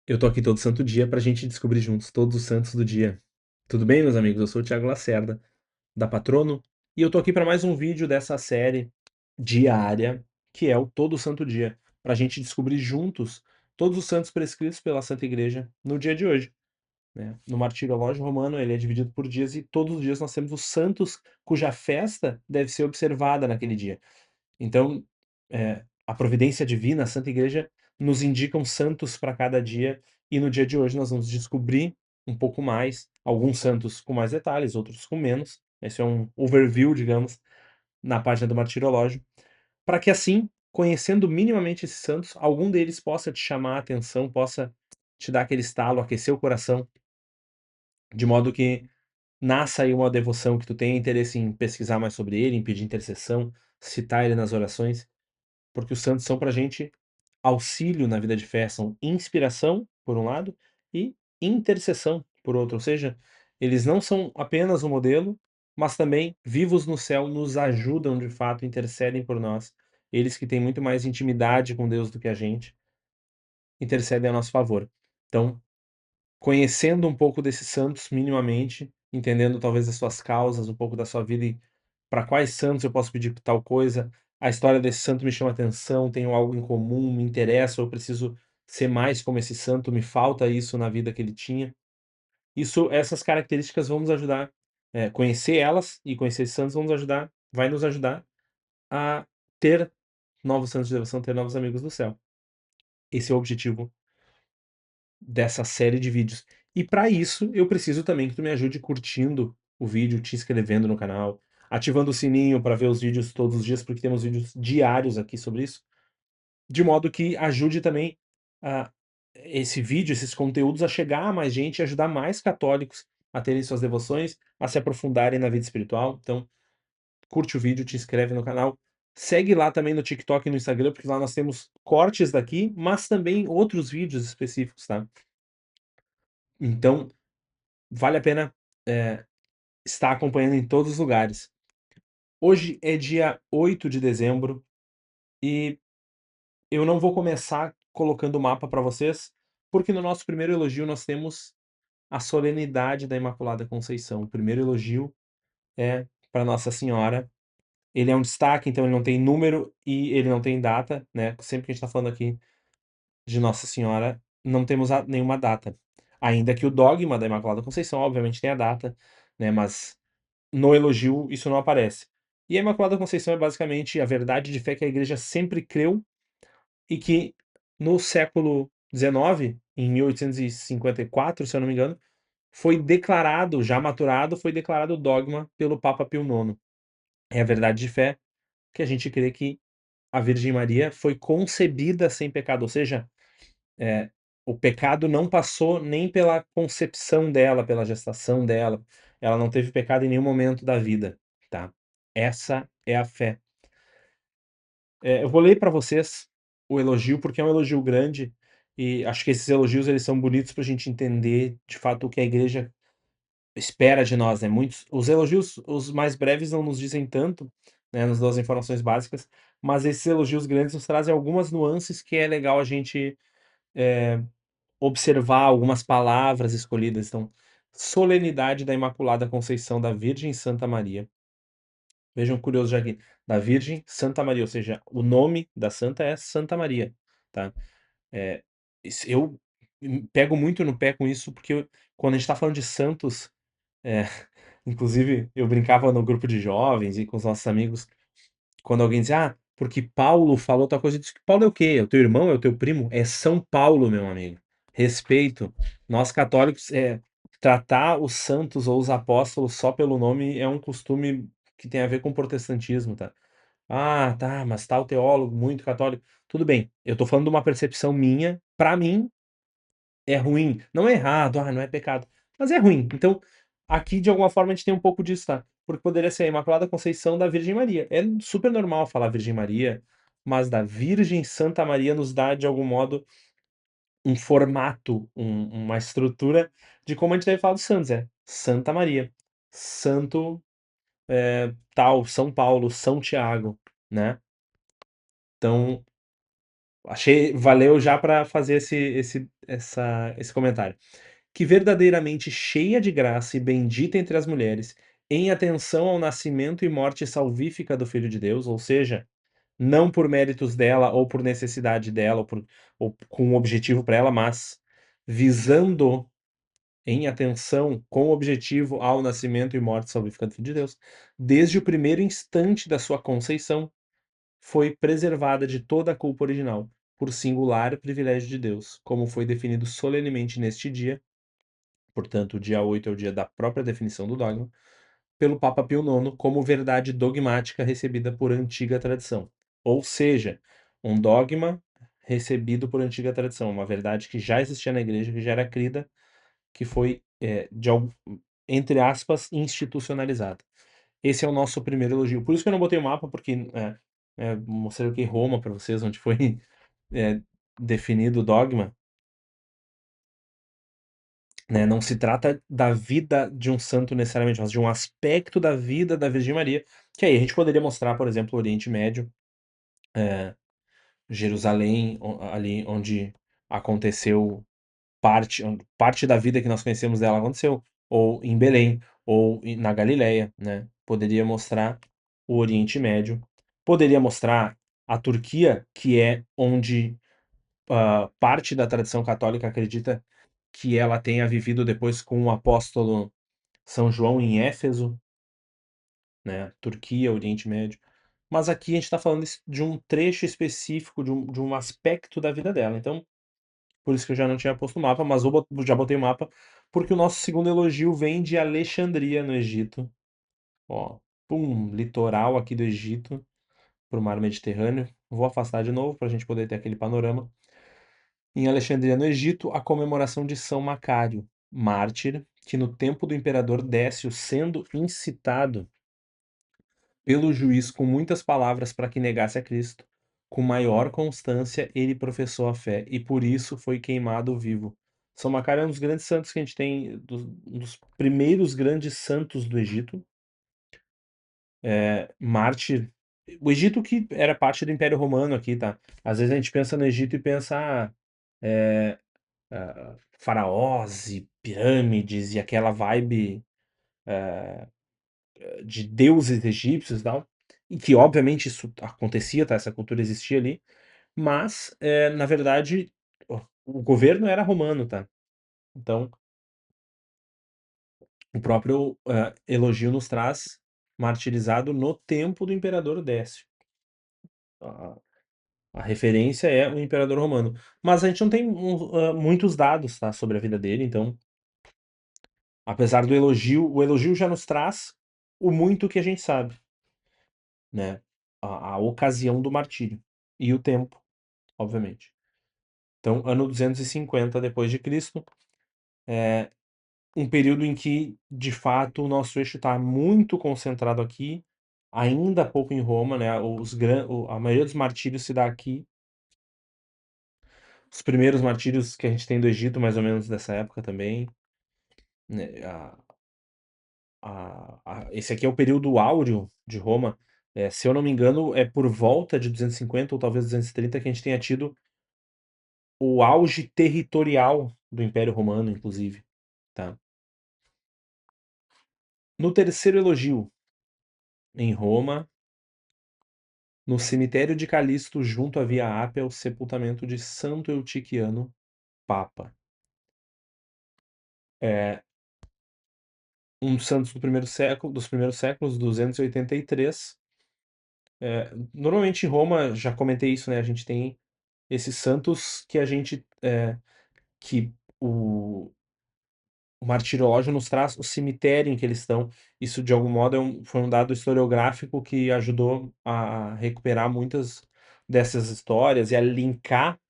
Eu tô aqui todo santo dia pra gente descobrir juntos todos os santos do dia. Tudo bem, meus amigos? Eu sou o Thiago Lacerda, da Patrono, e eu tô aqui para mais um vídeo dessa série diária, que é o Todo Santo Dia, pra gente descobrir juntos todos os santos prescritos pela Santa Igreja no dia de hoje, né? No Martirológio Romano, ele é dividido por dias e todos os dias nós temos os santos cuja festa deve ser observada naquele dia. Então, a providência divina, a Santa Igreja, nos indicam santos para cada dia, e no dia de hoje nós vamos descobrir um pouco mais, alguns santos com mais detalhes, outros com menos. Esse é um overview, digamos, na página do Martirológio, para que assim, conhecendo minimamente esses santos, algum deles possa te chamar a atenção, possa te dar aquele estalo, aquecer o coração, de modo que nasça aí uma devoção, que tu tenha interesse em pesquisar mais sobre ele, em pedir intercessão, citar ele nas orações, porque os santos são para a gente auxílio na vida de fé, são inspiração, por um lado, e intercessão, por outro. Ou seja, eles não são apenas um modelo, mas também, vivos no céu, nos ajudam de fato, intercedem por nós. Eles que têm muito mais intimidade com Deus do que a gente, intercedem a nosso favor. Então, conhecendo um pouco desses santos minimamente, entendendo talvez as suas causas, um pouco da sua vida e para quais santos eu posso pedir tal coisa, a história desse santo me chama atenção, tenho algo em comum, me interessa, eu preciso ser mais como esse santo, me falta isso na vida que ele tinha. Essas características vão nos ajudar, conhecer elas e conhecer esses santos vão nos ajudar, vai nos ajudar a ter novos santos de devoção, ter novos amigos do céu. Esse é o objetivo dessa série de vídeos. E para isso, eu preciso também que tu me ajude curtindo o vídeo, te inscrevendo no canal, ativando o sininho para ver os vídeos todos os dias, porque temos vídeos diários aqui sobre isso, de modo que ajude também a esse vídeo, esses conteúdos a chegar a mais gente e ajudar mais católicos a terem suas devoções, a se aprofundarem na vida espiritual. Então, curte o vídeo, te inscreve no canal, segue lá também no TikTok e no Instagram, porque lá nós temos cortes daqui, mas também outros vídeos específicos, tá? Então, vale a pena, estar acompanhando em todos os lugares. Hoje é dia 8 de dezembro e eu não vou começar colocando o mapa para vocês, porque no nosso primeiro elogio nós temos a solenidade da Imaculada Conceição. O primeiro elogio é para Nossa Senhora. Ele é um destaque, então ele não tem número e ele não tem data, né? Sempre que a gente está falando aqui de Nossa Senhora, não temos nenhuma data. Ainda que o dogma da Imaculada Conceição, obviamente, tem a data, né? Mas no elogio isso não aparece. E a Imaculada Conceição é basicamente a verdade de fé que a igreja sempre creu e que no século XIX, em 1854, se eu não me engano, foi declarado, já maturado, foi declarado dogma pelo Papa Pio IX. É a verdade de fé que a gente crê que a Virgem Maria foi concebida sem pecado, ou seja, o pecado não passou nem pela concepção dela, pela gestação dela. Ela não teve pecado em nenhum momento da vida, tá? Essa é a fé. Eu vou ler para vocês o elogio, porque é um elogio grande e acho que esses elogios eles são bonitos para a gente entender de fato o que a igreja espera de nós, né? Os elogios, os mais breves não nos dizem tanto, né? Nos dão as informações básicas, mas esses elogios grandes nos trazem algumas nuances que é legal a gente observar algumas palavras escolhidas. Então, solenidade da Imaculada Conceição da Virgem Santa Maria. Vejam curioso já aqui, da Virgem Santa Maria, ou seja, o nome da santa é Santa Maria, tá? Eh, eu pego muito no pé com isso, porque quando a gente está falando de santos, eh, inclusive eu brincava no grupo de jovens e com os nossos amigos, quando alguém dizia: "Ah, porque Paulo falou tal coisa", eu disse: "Paulo é o quê? É o teu irmão? É o teu primo? É São Paulo, meu amigo. Respeito". Nós católicos, tratar os santos ou os apóstolos só pelo nome é um costume que tem a ver com o protestantismo, tá? "Ah, tá, mas tal teólogo muito católico", tudo bem, eu tô falando de uma percepção minha, pra mim é ruim, não é errado, não é pecado, mas é ruim. Então, aqui de alguma forma a gente tem um pouco disso, tá? Porque poderia ser a Imaculada Conceição da Virgem Maria. É super normal falar Virgem Maria, mas da Virgem Santa Maria nos dá, de algum modo, um formato, uma estrutura de como a gente deve falar dos santos. É Santa Maria, Santo, tal, São Paulo, São Tiago, né? Então, achei valeu já para fazer esse comentário. Que verdadeiramente cheia de graça e bendita entre as mulheres, em atenção ao nascimento e morte salvífica do Filho de Deus, ou seja, não por méritos dela ou por necessidade dela ou com um objetivo para ela, mas visando em atenção com objetivo ao nascimento e morte salvífica do Filho de Deus, desde o primeiro instante da sua conceição, foi preservada de toda a culpa original, por singular privilégio de Deus, como foi definido solenemente neste dia, portanto, o dia 8 é o dia da própria definição do dogma, pelo Papa Pio IX como verdade dogmática recebida por antiga tradição. Ou seja, um dogma recebido por antiga tradição, uma verdade que já existia na igreja, que já era crida, que foi, entre aspas, institucionalizada. Esse é o nosso primeiro elogio. Por isso que eu não botei o mapa, porque mostrei aqui Roma para vocês, onde foi é, definido o dogma. Né? Não se trata da vida de um santo necessariamente, mas de um aspecto da vida da Virgem Maria, que aí a gente poderia mostrar, por exemplo, o Oriente Médio, Jerusalém, ali onde aconteceu parte da vida que nós conhecemos dela aconteceu, ou em Belém, ou na Galileia, né? Poderia mostrar o Oriente Médio, poderia mostrar a Turquia, que é onde parte da tradição católica acredita que ela tenha vivido depois com o apóstolo São João em Éfeso, né? Turquia, Oriente Médio. Mas aqui a gente está falando de um trecho específico, de um aspecto da vida dela. Então, por isso que eu já não tinha posto o mapa, mas já botei o mapa, porque o nosso segundo elogio vem de Alexandria, no Egito. Ó, pum, litoral aqui do Egito, para o mar Mediterrâneo. Vou afastar de novo para a gente poder ter aquele panorama. Em Alexandria, no Egito, a comemoração de São Macário, mártir, que no tempo do imperador Décio, sendo incitado pelo juiz com muitas palavras para que negasse a Cristo, com maior constância ele professou a fé e por isso foi queimado vivo. São Macário é um dos grandes santos que a gente tem, um dos primeiros grandes santos do Egito, mártir. O Egito que era parte do Império Romano aqui, tá? Às vezes a gente pensa no Egito e pensa, é, faraós e pirâmides e aquela vibe de deuses egípcios e tal, e que obviamente isso acontecia, tá? Essa cultura existia ali, mas na verdade o governo era romano, tá? Então o próprio elogio nos traz martirizado no tempo do imperador Décio. A, a referência é o imperador romano, mas a gente não tem muitos dados, tá, sobre a vida dele, então apesar do elogio, o elogio já nos traz o muito que a gente sabe, né? A ocasião do martírio e o tempo, obviamente. Então, ano 250 depois de Cristo, um período em que, de fato, o nosso eixo está muito concentrado aqui, ainda pouco em Roma, né? A maioria dos martírios se dá aqui. Os primeiros martírios que a gente tem do Egito, mais ou menos dessa época também, né? Esse aqui é o período áureo de Roma. Se eu não me engano, é por volta de 250 ou talvez 230 que a gente tenha tido o auge territorial do Império Romano, inclusive, tá? No terceiro elogio, em Roma, no cemitério de Calixto, junto à Via Ápia, o sepultamento de Santo Eutiquiano, Papa. É um dos santos do primeiro século, dos primeiros séculos, 283. Normalmente em Roma, já comentei isso, né? A gente tem esses santos que que o martirológio nos traz o cemitério em que eles estão. Isso, de algum modo, foi um dado historiográfico que ajudou a recuperar muitas dessas histórias e a linkar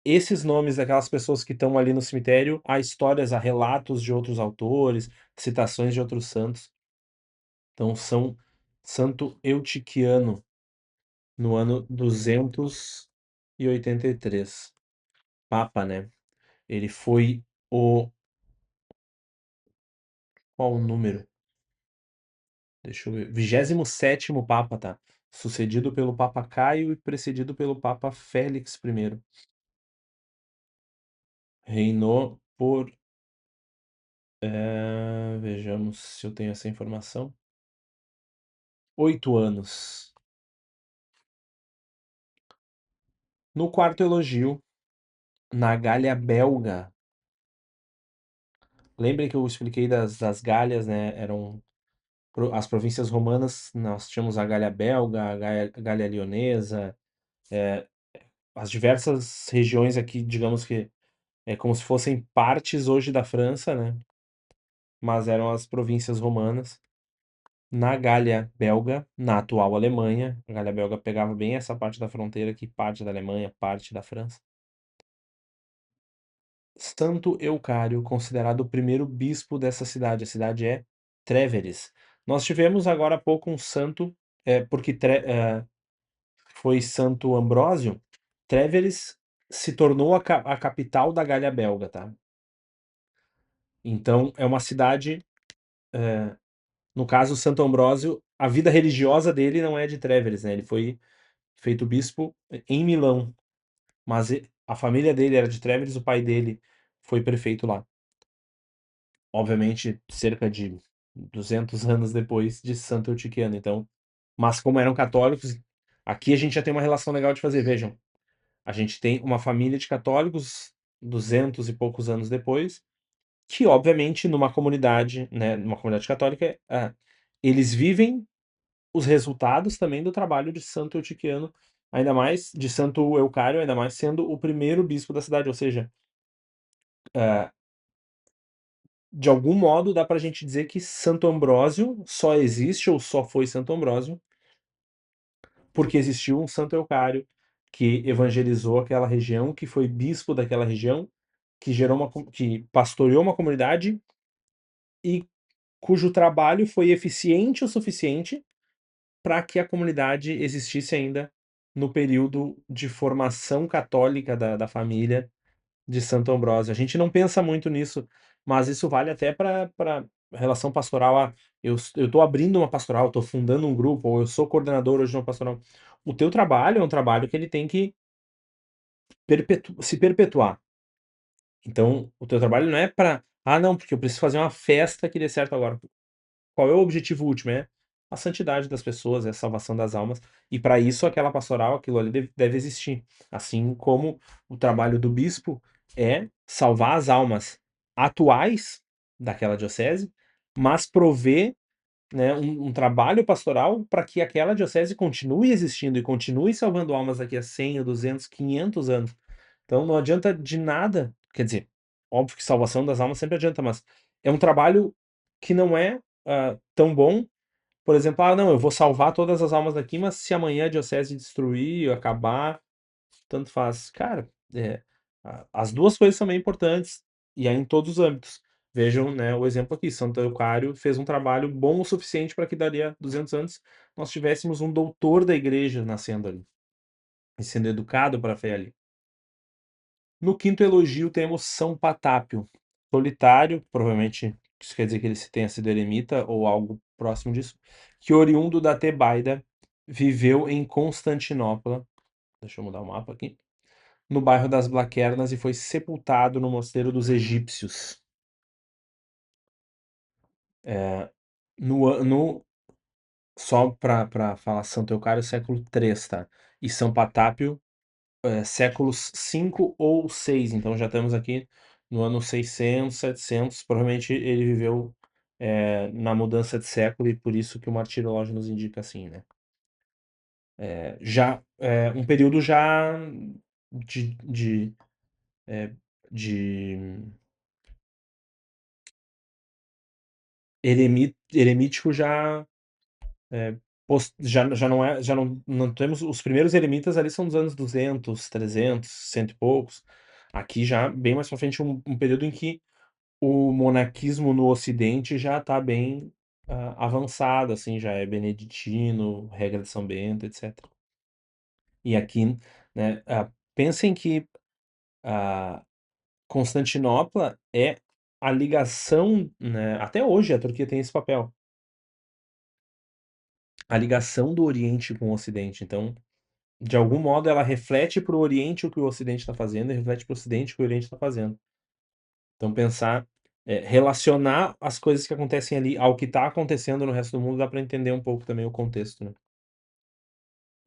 esses nomes daquelas pessoas que estão ali no cemitério a histórias, a relatos de outros autores, citações de outros santos. Então, São Santo Eutiquiano, no ano 283. Papa, né? Ele foi o. Qual o número? Deixa eu ver. 27º Papa, tá? sucedido pelo Papa Caio e precedido pelo Papa Félix I. Reinou por, vejamos se eu tenho essa informação, 8 anos. No quarto elogio, na Gália Belga. Lembrem que eu expliquei das Gálias, né? Eram as províncias romanas, nós tínhamos a Gália Belga, a Gália Leonesa, as diversas regiões aqui, digamos que é como se fossem partes hoje da França, né? Mas eram as províncias romanas. Na Gália Belga, na atual Alemanha, a Gália Belga pegava bem essa parte da fronteira que parte da Alemanha, parte da França. Santo Eucário, considerado o primeiro bispo dessa cidade. A cidade é Tréveres. Nós tivemos agora há pouco um santo, porque foi Santo Ambrósio. Tréveres se tornou a capital da Gália Belga, tá? Então é uma cidade, no caso Santo Ambrósio, a vida religiosa dele não é de Tréveres, né? Ele foi feito bispo em Milão, mas a família dele era de Tréveres, o pai dele foi prefeito lá. Obviamente, cerca de 200 anos depois de Santo Eutiquiano. Então, mas como eram católicos, aqui a gente já tem uma relação legal de fazer. Vejam, a gente tem uma família de católicos 200 e poucos anos depois, que obviamente numa comunidade, né, numa comunidade católica, eles vivem os resultados também do trabalho de Santo Eutiquiano, ainda mais de Santo Eucário, ainda mais sendo o primeiro bispo da cidade, ou seja, ah, de algum modo dá pra gente dizer que Santo Ambrósio só existe ou só foi Santo Ambrósio porque existiu um Santo Eucário que evangelizou aquela região, que foi bispo daquela região, que gerou que pastoreou uma comunidade e cujo trabalho foi eficiente o suficiente para que a comunidade existisse ainda no período de formação católica da família de Santo Ambrósio. A gente não pensa muito nisso, mas isso vale até para relação pastoral. Eu estou abrindo uma pastoral, estou fundando um grupo, ou eu sou coordenador hoje de uma pastoral. O teu trabalho é um trabalho que ele tem que se perpetuar. Então, o teu trabalho não é para, não, porque eu preciso fazer uma festa que dê certo agora. Qual é o objetivo último? É a santidade das pessoas, é a salvação das almas. E para isso, aquela pastoral, aquilo ali deve existir. Assim como o trabalho do bispo é salvar as almas atuais daquela diocese, mas prover, né, um trabalho pastoral para que aquela diocese continue existindo e continue salvando almas daqui a 100, 200, 500 anos. Então não adianta de nada, quer dizer, óbvio que salvação das almas sempre adianta, mas é um trabalho que não é tão bom. Por exemplo, não, eu vou salvar todas as almas daqui, mas se amanhã a diocese destruir, acabar, tanto faz. Cara, as duas coisas são bem importantes, e é em todos os âmbitos. Vejam, né, o exemplo aqui, Santo Eucário fez um trabalho bom o suficiente para que dali a 200 anos nós tivéssemos um doutor da igreja nascendo ali, e sendo educado para a fé ali. No quinto elogio temos São Patápio, solitário, provavelmente isso quer dizer que ele tenha sido eremita ou algo próximo disso, que oriundo da Tebaida, viveu em Constantinopla, deixa eu mudar o mapa aqui, no bairro das Blaquernas e foi sepultado no Mosteiro dos Egípcios. Só para falar Santo Eucário, século III, tá? E São Patápio, séculos 5 ou 6, então já estamos aqui no ano 600, 700, provavelmente ele viveu na mudança de século e por isso que o martirológio nos indica assim, né? Já um período já de, de, é, de eremítico já já não é, já não temos os primeiros eremitas ali são dos anos 200, 300, cento e poucos. Aqui já bem mais pra frente um período em que o monaquismo no Ocidente já está bem avançado, assim, já é beneditino, regra de São Bento, etc. E aqui, né, pensem que a Constantinopla é a ligação, né, até hoje a Turquia tem esse papel. a ligação do Oriente com o Ocidente. Então, de algum modo, ela reflete para o Oriente o que o Ocidente está fazendo e reflete para o Ocidente o que o Oriente está fazendo. Então, pensar, relacionar as coisas que acontecem ali ao que está acontecendo no resto do mundo, dá para entender um pouco também o contexto, né?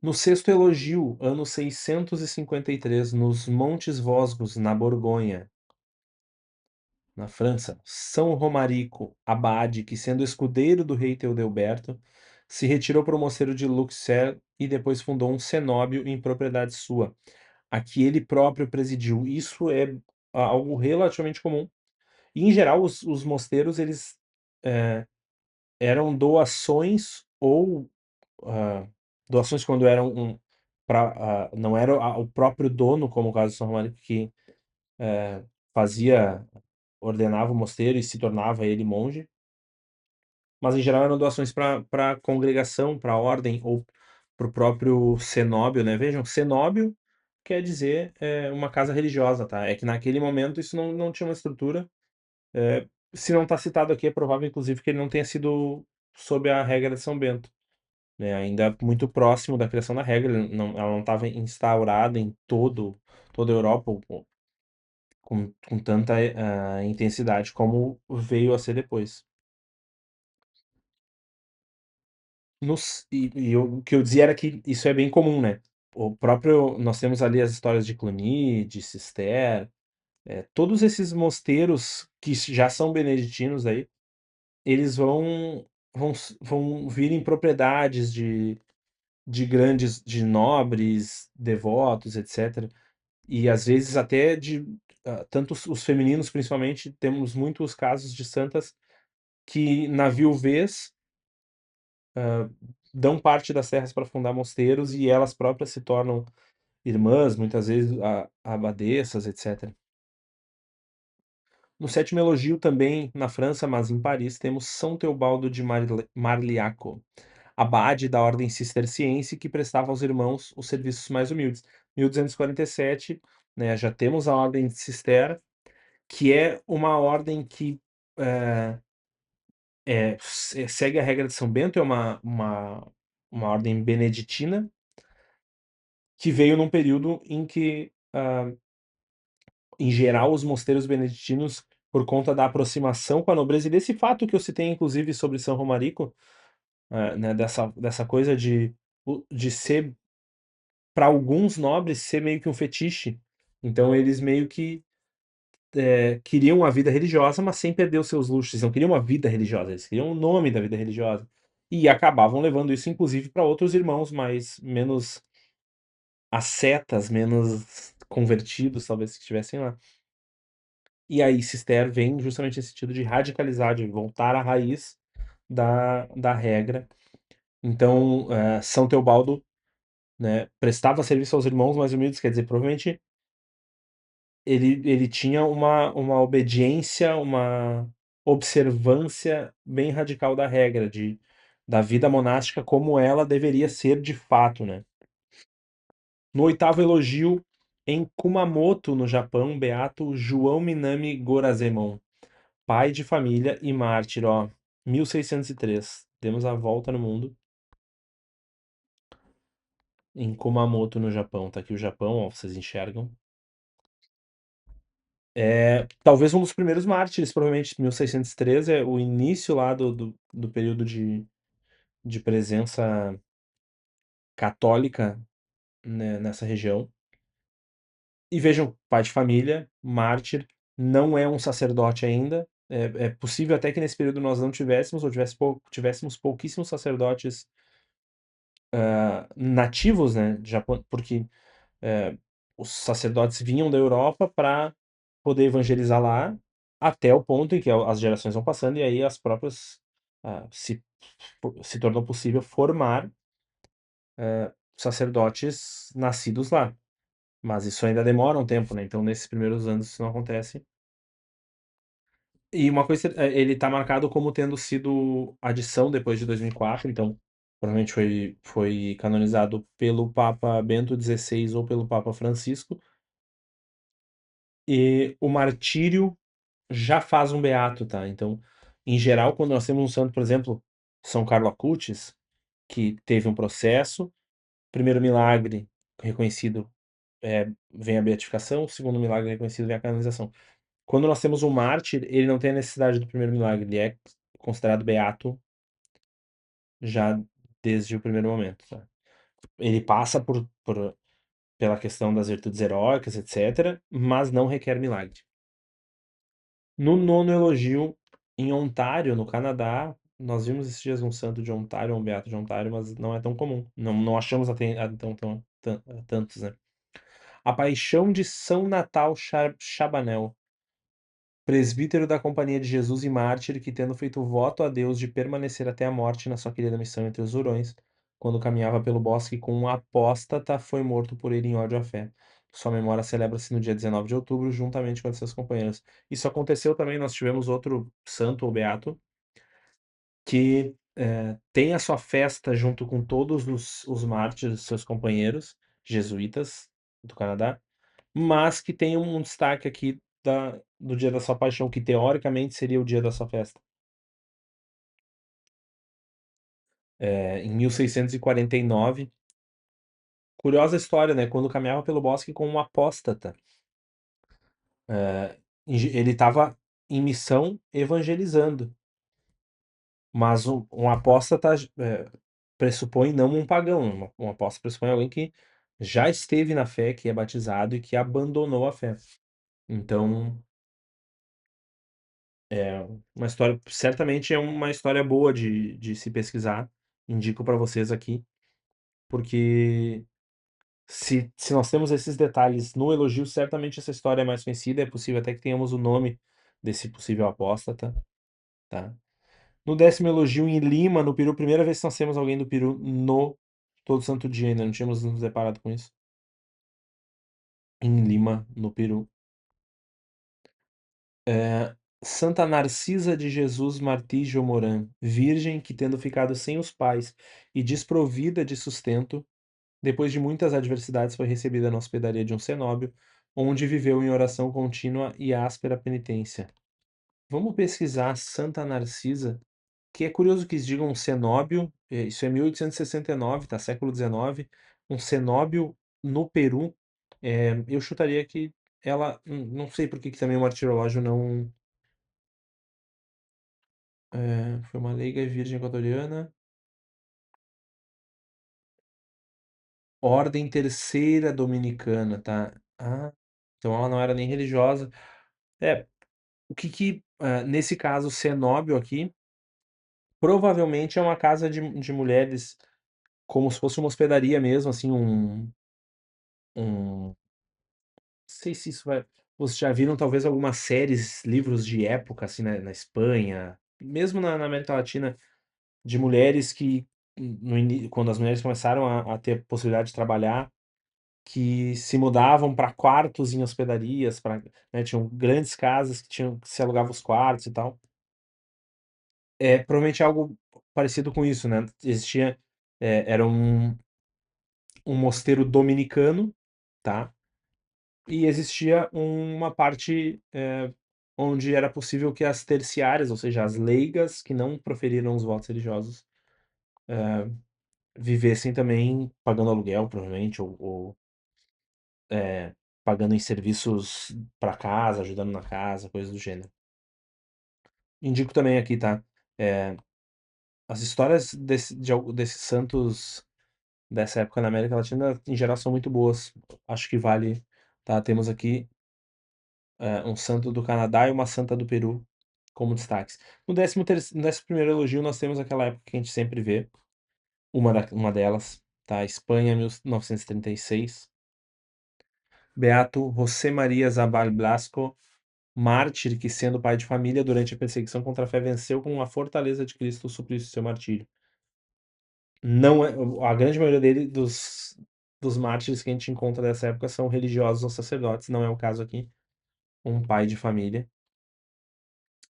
No sexto elogio, ano 653, nos Montes Vosgos, na Borgonha, na França, São Romarico, abade, que sendo escudeiro do rei Teodelberto, se retirou para o mosteiro de Luxer e depois fundou um cenóbio em propriedade sua, a que ele próprio presidiu. Isso é algo relativamente comum. E, em geral, os mosteiros, eles eram doações ou doações quando eram não era o próprio dono, como o caso de São Romarico, que fazia, ordenava o mosteiro e se tornava ele monge, mas em geral eram doações para a congregação, para a ordem ou para o próprio cenóbio, né? Vejam, cenóbio quer dizer uma casa religiosa, tá? É que naquele momento isso não tinha uma estrutura. Se não está citado aqui, é provável, inclusive, que ele não tenha sido sob a regra de São Bento, né? Ainda muito próximo da criação da regra, ela não estava instaurada em toda a Europa com tanta intensidade como veio a ser depois. O que eu dizia era que isso é bem comum, né? Nós temos ali as histórias de Cluny, de Cister, todos esses mosteiros que já são beneditinos aí, eles vão vir em propriedades de nobres, devotos, etc. E às vezes até tanto os femininos, principalmente, temos muitos casos de santas que na viuvez dão parte das terras para fundar mosteiros e elas próprias se tornam irmãs, muitas vezes abadesas, etc. No sétimo elogio, também na França, mas em Paris, temos São Teobaldo de Marliaco, abade da ordem cisterciense que prestava aos irmãos os serviços mais humildes. 1247, né, já temos a ordem de Cister, que é uma ordem que segue a regra de São Bento, é uma ordem beneditina, que veio num período em que, em geral, os mosteiros beneditinos, por conta da aproximação com a nobreza, e desse fato que eu citei, inclusive, sobre São Romarico, né, dessa coisa de ser, para alguns nobres, ser meio que um fetiche. Então, eles meio que queriam a vida religiosa, mas sem perder os seus luxos. Eles não queriam uma vida religiosa, eles queriam o nome da vida religiosa. E acabavam levando isso, inclusive, para outros irmãos menos ascetas, menos convertidos, talvez, que estivessem lá. E aí, Cister vem justamente nesse sentido de radicalizar, de voltar à raiz da regra. Então, São Teobaldo, né, prestava serviço aos irmãos mais humildes, quer dizer, provavelmente ele tinha uma obediência, uma observância bem radical da regra, da vida monástica como ela deveria ser de fato, né? No oitavo elogio, em Kumamoto, no Japão, beato João Minami Gorazemon, pai de família e mártir, ó, 1603. Demos a volta no mundo. Em Kumamoto, no Japão. Tá aqui o Japão, ó, vocês enxergam. Talvez um dos primeiros mártires, provavelmente 1613, é o início lá do período de presença católica, né, nessa região. E vejam, pai de família, mártir, não é um sacerdote ainda. É possível até que nesse período nós não tivéssemos, ou tivéssemos pouquíssimos sacerdotes nativos, né, de Japão, porque os sacerdotes vinham da Europa para poder evangelizar lá, até o ponto em que as gerações vão passando, e aí as próprias se tornou possível formar sacerdotes nascidos lá. Mas isso ainda demora um tempo, né? Então, nesses primeiros anos isso não acontece. E uma coisa, ele está marcado como tendo sido adição depois de 2004, então provavelmente foi canonizado pelo Papa Bento XVI ou pelo Papa Francisco. E o martírio já faz um beato, tá? Então, em geral, quando nós temos um santo, por exemplo, São Carlo Acutis, que teve um processo. Primeiro milagre reconhecido, vem a beatificação, o segundo milagre reconhecido vem a canonização. Quando nós temos um mártir, ele não tem a necessidade do primeiro milagre, ele é considerado beato já desde o primeiro momento, tá? Ele passa pela questão das virtudes heróicas, etc., mas não requer milagre. No nono elogio, em Ontário, no Canadá, nós vimos esses dias um santo de Ontário, um beato de Ontário, mas não é tão comum. Não achamos tantos, né? A Paixão de São Natal Chabanel, presbítero da Companhia de Jesus e mártir, que tendo feito voto a Deus de permanecer até a morte na sua querida missão entre os hurões, quando caminhava pelo bosque com um apóstata, foi morto por ele em ódio à fé. Sua memória celebra-se no dia 19 de outubro, juntamente com as seus companheiros. Isso aconteceu também, nós tivemos outro santo ou beato, que tem a sua festa junto com todos os mártires, seus companheiros, jesuítas do Canadá, mas que tem um destaque aqui do dia da sua paixão, que teoricamente seria o dia da sua festa. Em 1649, curiosa história, né? Quando caminhava pelo bosque com um apóstata. Ele estava em missão evangelizando, mas um apóstata pressupõe não um pagão, um apóstata pressupõe alguém que já esteve na fé, que é batizado e que abandonou a fé. Então, uma história, certamente é uma história boa de se pesquisar. Indico para vocês aqui, porque se nós temos esses detalhes no elogio, certamente essa história é mais conhecida. É possível até que tenhamos o nome desse possível apóstata, tá? No décimo elogio em Lima, no Peru, primeira vez que nós temos alguém do Peru no Todo Santo Dia, ainda não tínhamos nos deparado com isso. Em Lima, no Peru. Santa Narcisa de Jesus Martígio Moran, virgem que, tendo ficado sem os pais e desprovida de sustento, depois de muitas adversidades, foi recebida na hospedaria de um cenóbio, onde viveu em oração contínua e áspera penitência. Vamos pesquisar Santa Narcisa, que é curioso que eles digam um cenóbio, isso é 1869, tá? Século XIX, um cenóbio no Peru. Eu chutaria que ela, não sei por que também o martirológio não. Foi uma leiga e virgem equatoriana. Ordem Terceira Dominicana, tá? Ah, então ela não era nem religiosa. Nesse caso, cenóbio aqui, provavelmente é uma casa de mulheres, como se fosse uma hospedaria mesmo, assim, não sei se isso vai. Vocês já viram talvez algumas séries, livros de época, assim, na Espanha, mesmo na América Latina, de mulheres que, quando as mulheres começaram a ter possibilidade de trabalhar, que se mudavam para quartos em hospedarias, né, tinham grandes casas que se alugavam os quartos e tal. Provavelmente é algo parecido com isso, né? Era um mosteiro dominicano, tá? E existia uma parte onde era possível que as terciárias, ou seja, as leigas que não proferiram os votos religiosos, vivessem também pagando aluguel, provavelmente, ou pagando em serviços para casa, ajudando na casa, coisas do gênero. Indico também aqui, tá? É, as histórias desses santos dessa época na América Latina, em geral, são muito boas. Acho que vale, tá? Temos aqui um santo do Canadá e uma santa do Peru como destaques. No 11º elogio, nós temos aquela época que a gente sempre vê, uma delas, tá? Espanha, 1936. Beato José Maria Zabal Blasco, mártir que, sendo pai de família, durante a perseguição contra a fé, venceu com a fortaleza de Cristo o suplício do seu martírio. Não é, a grande maioria dos mártires que a gente encontra dessa época são religiosos ou sacerdotes, não é o caso aqui. Um pai de família.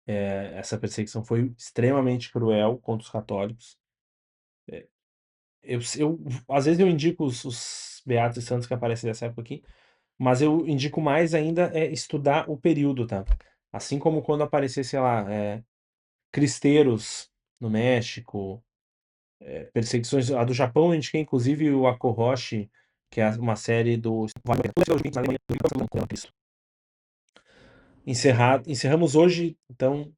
Essa perseguição foi extremamente cruel contra os católicos. Às vezes eu indico os beatos e santos que aparecem dessa época aqui, mas eu indico mais ainda estudar o período, tá? Assim como quando aparecer, sei lá, cristeiros no México, perseguições. A do Japão eu indiquei inclusive o Akoroshi, que é uma série do encerramos hoje, então,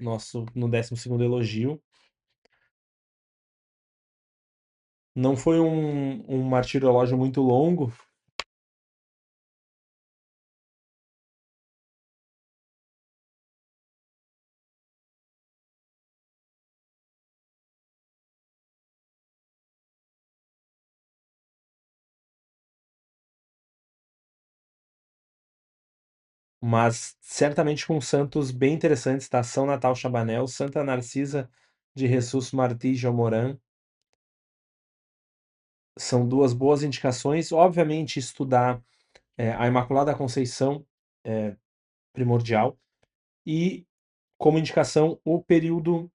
nosso no 12º elogio. Não foi um martirológio muito longo, mas certamente com santos bem interessantes, tá? São Natal Chabanel, Santa Narcisa de Jesus Martí Moran, são 2 boas indicações. Obviamente estudar, a Imaculada Conceição é primordial, e como indicação o período,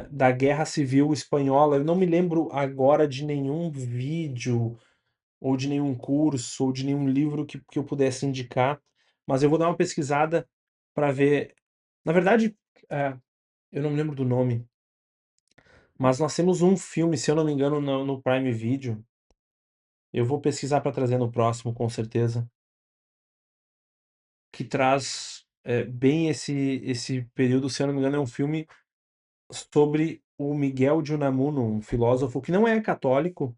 da Guerra Civil Espanhola. Eu não me lembro agora de nenhum vídeo, ou de nenhum curso, ou de nenhum livro que eu pudesse indicar, mas eu vou dar uma pesquisada para ver. Na verdade, eu não me lembro do nome, mas nós temos um filme, se eu não me engano, no Prime Video. Eu vou pesquisar para trazer no próximo, com certeza, que traz, bem esse período. Se eu não me engano, é um filme sobre o Miguel de Unamuno, um filósofo que não é católico,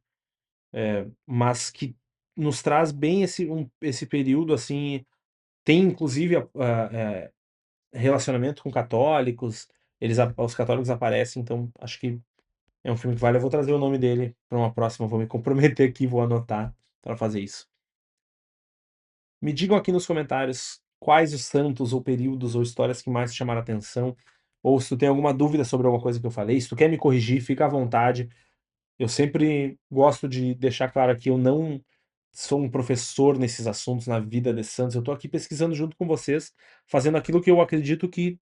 mas que nos traz bem esse período, assim. Tem inclusive relacionamento com católicos, os católicos aparecem, então acho que é um filme que vale. Eu vou trazer o nome dele para uma próxima, vou me comprometer aqui, vou anotar para fazer isso. Me digam aqui nos comentários quais os santos ou períodos ou histórias que mais te chamaram a atenção, ou se tu tem alguma dúvida sobre alguma coisa que eu falei. Se tu quer me corrigir, fica à vontade. Eu sempre gosto de deixar claro que eu não sou um professor nesses assuntos, na vida de santos. Eu estou aqui pesquisando junto com vocês, fazendo aquilo que eu acredito que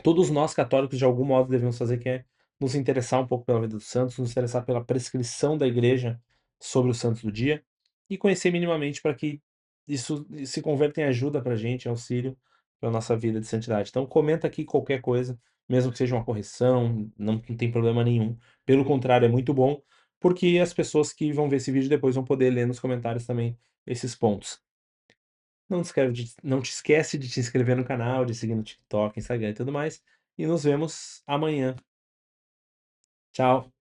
todos nós católicos de algum modo devemos fazer, que é nos interessar um pouco pela vida dos santos, nos interessar pela prescrição da igreja sobre os santos do dia, e conhecer minimamente para que isso se converta em ajuda para a gente, em auxílio para nossa vida de santidade. Então comenta aqui qualquer coisa, mesmo que seja uma correção, não tem problema nenhum. Pelo contrário, é muito bom, porque as pessoas que vão ver esse vídeo depois vão poder ler nos comentários também esses pontos. Não te esquece de te inscrever no canal, de seguir no TikTok, Instagram e tudo mais. E nos vemos amanhã. Tchau.